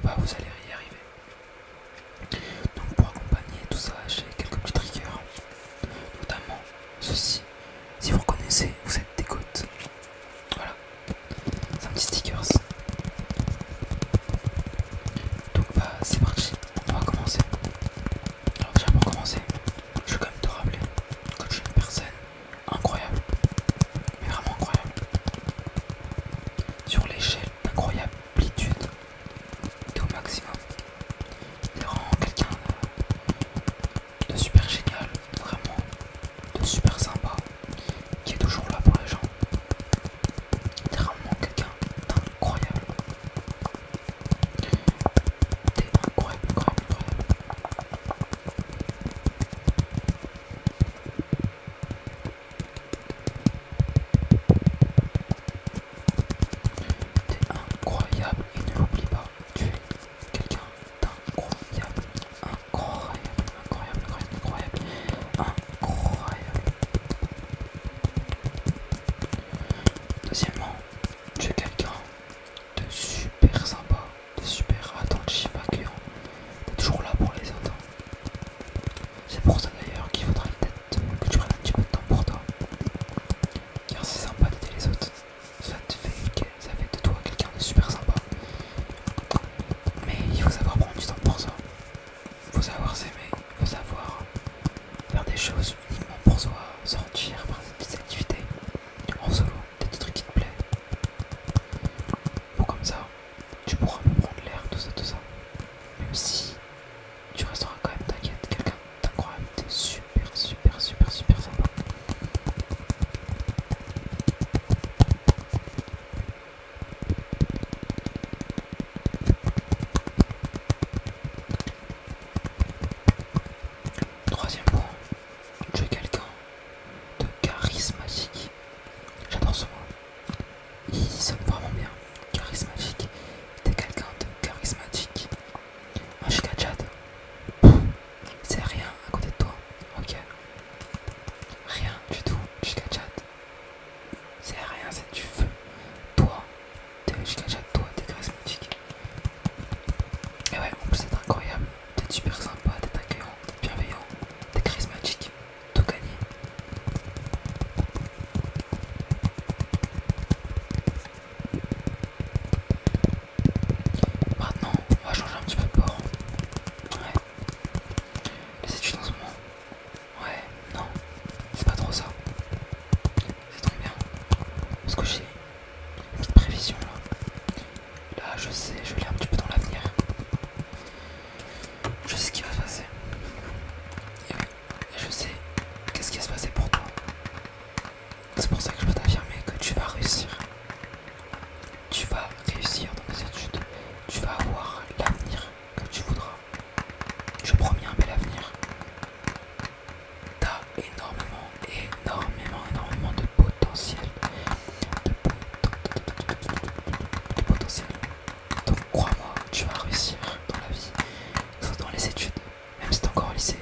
bah vous allez y arriver. Donc pour accompagner tout ça, j'ai quelques petits triggers, notamment ceci. Si vous reconnaissez, vous êtes des côtes. Voilà, c'est un petit stickers. Donc bah c'est parti, on va commencer. Alors déjà pour commencer, je vais quand même te rappeler que je suis une personne incroyable, mais vraiment incroyable. Sur l'échelle d'incroyablitude, t'es au maximum. T'es vraiment quelqu'un de super génial, vraiment de super sympa, qui est toujours là pour les gens. T'es vraiment quelqu'un d'incroyable. T'es incroyable, incroyable, incroyable. T'es incroyable et ne l'oublie pas. Tu es quelqu'un d'incroyable. Incroyable, incroyable, incroyable, incroyable. Incroyable. Deuxièmement, tu es quelqu'un de super sympa, de super attentif, accueillant. T'es toujours là pour les autres. C'est pour ça d'ailleurs qu'il faudrait peut-être que tu prennes un petit peu de temps pour toi. Car c'est sympa d'aider les autres. Ça fait de toi quelqu'un de super sympa. Mais il faut savoir prendre du temps pour ça. Il faut savoir s'aimer. Il faut savoir faire des choses uniquement pour soi. Sortir, faire des petites activités en solo, des petits trucs qui te plaisent. Pour comme ça, tu pourras me prendre l'air, tout ça, tout ça. Même si tu resteras quand même, t'inquiète, quelqu'un d'incroyable, t'es super, super, super, super sympa. Troisième point, tu es quelqu'un de charismatique. J'adore ce mot. Il sonne vraiment bien. Charismatique. T'es quelqu'un de charismatique. Un giga chat. C'est rien à côté de toi. Ok. Rien du tout. Giga chat. C'est rien, c'est du feu. Toi, t'es le giga chat. Toi, t'es charismatique. Et ouais, en plus c'est incroyable. T'es super sympa, t'es accueillant, t'es bienveillant, t'es charismatique. Tout gagné. Maintenant, on va changer un petit peu de bord. Ouais. Les études en ce moment. Ouais, non, c'est pas trop ça. C'est trop bien. Parce que j'ai une petite prévision là. Là, je sais, je lis un petit peu dans l'avenir. Je sais ce qui va se passer. Et je sais qu'est-ce qui va se passer pour toi. C'est pour ça que je peux t'affirmer que tu vas réussir. Tu vas réussir dans tes études. Tu vas avoir l'avenir que tu voudras. Je promets un bel avenir. T'as énormément, énormément, énormément de potentiel. De potentiel. Donc crois-moi, tu vas réussir dans la vie. Que ce soit dans les études, même si t'es encore au lycée.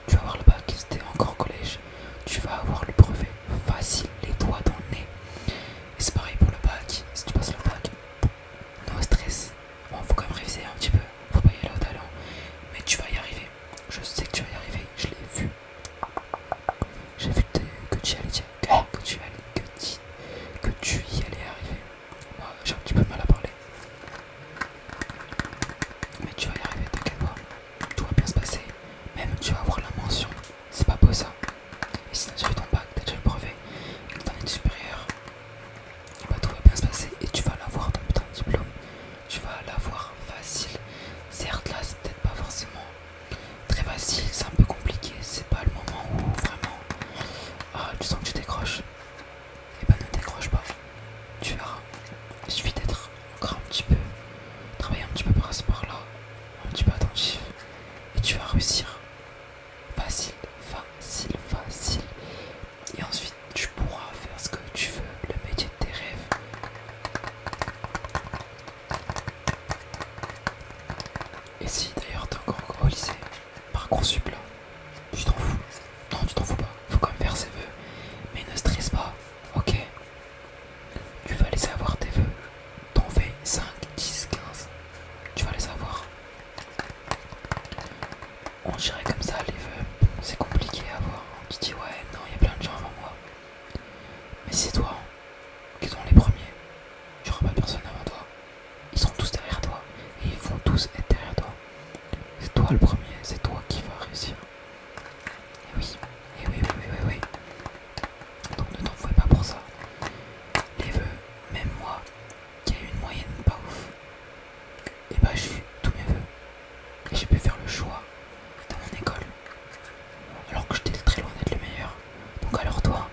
Tu vas avoir le bac, si t'es encore au collège. Tu vas avoir le brevet facile, les doigts dans le nez. Et c'est pareil pour le bac. Si tu passes le bac, no stress. Bon, faut quand même réviser un petit peu. Faut pas y aller au talent. Mais tu vas y arriver. Je sais que tu vas y arriver. Je l'ai vu. J'ai vu que tu y allais, que tu y allais arriver. Moi, j'ai un petit peu de mal à parler. Mais tu vas y arriver, t'inquiète pas. Tout va bien se passer. Même tu vas avoir la mention. C'est pas beau ça. Et si t'as déjà eu ton bac, t'as déjà le brevet, et que t'en es supérieur, bah tout va bien se passer et tu vas l'avoir ton putain de diplôme. Tu vas l'avoir facile. Certes là c'est peut-être pas forcément très facile, c'est un peu compliqué, c'est pas le moment où vraiment tu sens que tu décroches. Et bah ne décroche pas. Tu verras. Il suffit d'être encore un petit peu, travailler un petit peu par-ci par-là, un petit peu attentif. Et tu vas réussir. Facile, facile, facile. Et ensuite, tu pourras faire ce que tu veux, le métier de tes rêves. Et si d'ailleurs t'es encore au lycée, Parcoursup là, tu t'en fous. Non, tu t'en fous pas. Faut quand même faire ses vœux. Mais ne stresse pas, ok? Tu vas laisser avoir tes vœux. T'en fais 5, 10, 15. Tu vas les tous être derrière toi. C'est toi le premier, c'est toi qui vas réussir. Et oui, et oui, oui, oui, oui, oui. Donc ne t'en fouets pas pour ça. Les vœux, même moi, qui ai eu une moyenne pas ouf, et bah j'ai eu tous mes vœux. Et j'ai pu faire le choix dans mon école. Alors que j'étais très loin d'être le meilleur. Donc alors toi,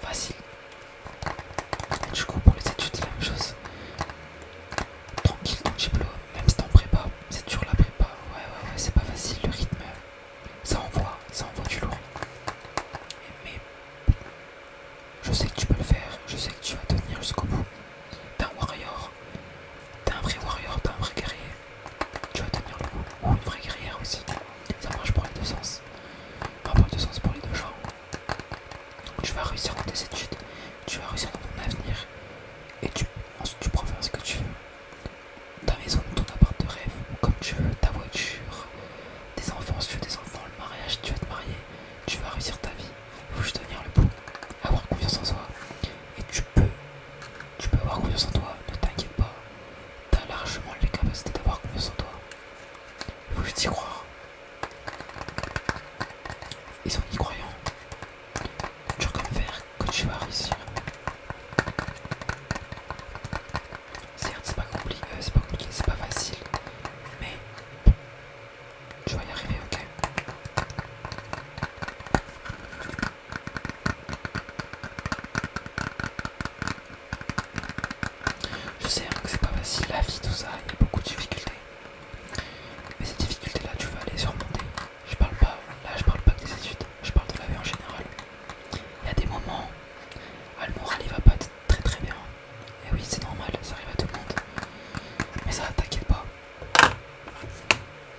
facile. Et du coup pour les études c'est la même chose. Tranquille ton diplôme, même si t'es en prépa, c'est dur la prépa. Ouais, c'est pas facile le rythme. Ça envoie du lourd. Mais je sais que tu peux le faire, je sais que tu vas tenir jusqu'au bout. T'es un warrior, t'es un vrai warrior, t'es un vrai guerrier. Tu vas tenir le coup. Ou une vraie guerrière aussi. Ça marche pour les deux sens. Enfin, pour les deux sens, pour les deux genres. Donc tu vas réussir dans tes études, tu vas réussir dans ton avenir. Et ensuite tu pourras faire ce que tu veux. Ta maison, ton appart de rêve, comme tu veux, ta voiture, tes enfants, si tu veux des enfants, le mariage, tu vas te marier, tu vas réussir ta vie. Il faut juste tenir le bout, avoir confiance en soi. Et tu peux avoir confiance en toi, ne t'inquiète pas. T'as largement les capacités d'avoir confiance en toi. Il faut juste y croire. Et en y croyant, dur comme fer, que tu vas réussir. Certes, c'est pas compliqué, c'est pas facile, mais tu vas y arriver, ok? Je sais hein, que c'est pas facile, la vie, tout ça, il y a beaucoup de difficultés. Mais ces difficultés-là, tu vas les surmonter. Je parle pas que des études, je parle de la vie en général. Il y a des moments, le moral il va pas très très bien. Et oui, c'est normal, ça arrive à tout le monde. Mais ça, t'inquiète pas.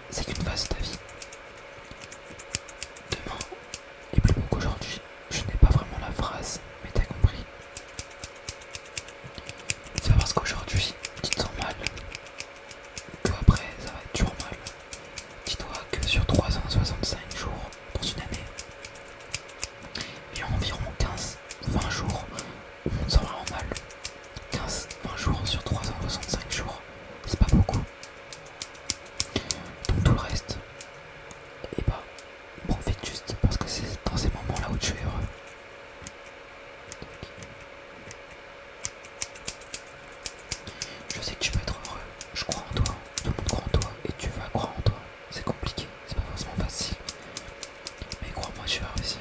C'est qu'une phase de ta vie. Demain est plus beau qu'aujourd'hui. Je n'ai pas vraiment la phrase, mais t'as compris. C'est pas parce qu'aujourd'hui tu te sens mal que après ça va être toujours mal. Dis-toi que sur 365 jours dans une année, il y a environ 15-20 jours où on te sent vraiment mal. 15-20 jours sur 365 jours, c'est pas beaucoup. Donc tout le reste, et bah profite juste parce que c'est dans ces moments-là où tu es heureux. Je sais que tu peux être heureux, je crois en toi, tout le monde croit en toi et tu vas croire en toi. C'est compliqué, c'est pas forcément facile, mais crois-moi, tu vas réussir.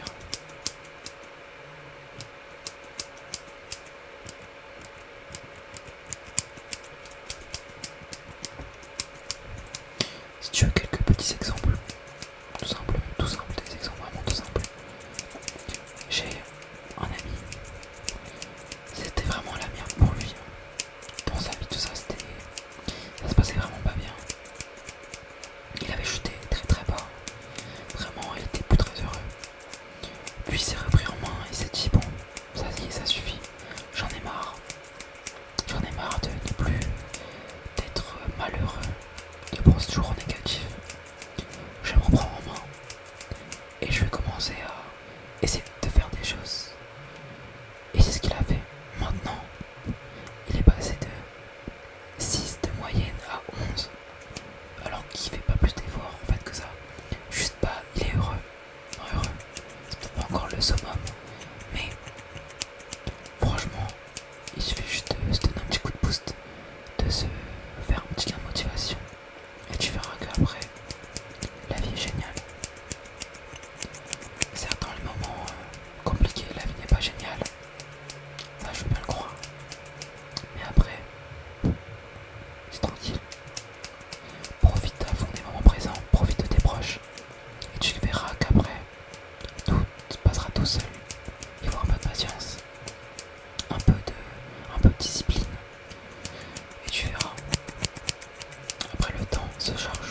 Si tu veux quelques petits exemples, tout simple, des exemples vraiment tout simples. J'ai un ami, c'était vraiment la merde pour lui. Dans sa vie, tout ça, ça se passait vraiment pas bien. Il avait chuté très très bas. Vraiment, il était plus très heureux. Puis il s'est repris en main, il s'est dit bon, ça y est, ça suffit. J'en ai marre. J'en ai marre de ne plus d'être malheureux, de penser toujours au négatif. Je vais me reprendre en main et je vais commencer à essayer de faire des choses. Et c'est ce qu'il a fait. Maintenant, il est passé de 6 de moyenne à 11. Alors qu'il fait pas plus d'efforts en fait que ça. Juste pas, il est heureux. Heureux. C'est peut-être pas encore le summum. Mais franchement, il suffit juste de se donner un petit coup de boost. De se faire un petit gain de motivation. Et tu verras qu'après, la vie est géniale. Certes, dans les moments compliqués, la vie n'est pas géniale. Ça, je veux bien le croire. Mais après, c'est tranquille. Profite à fond des moments présents, profite de tes proches. Et tu verras qu'après, tout se passera tout seul. Il faut un peu de patience, un peu de discipline. Et tu verras. Après, le temps se charge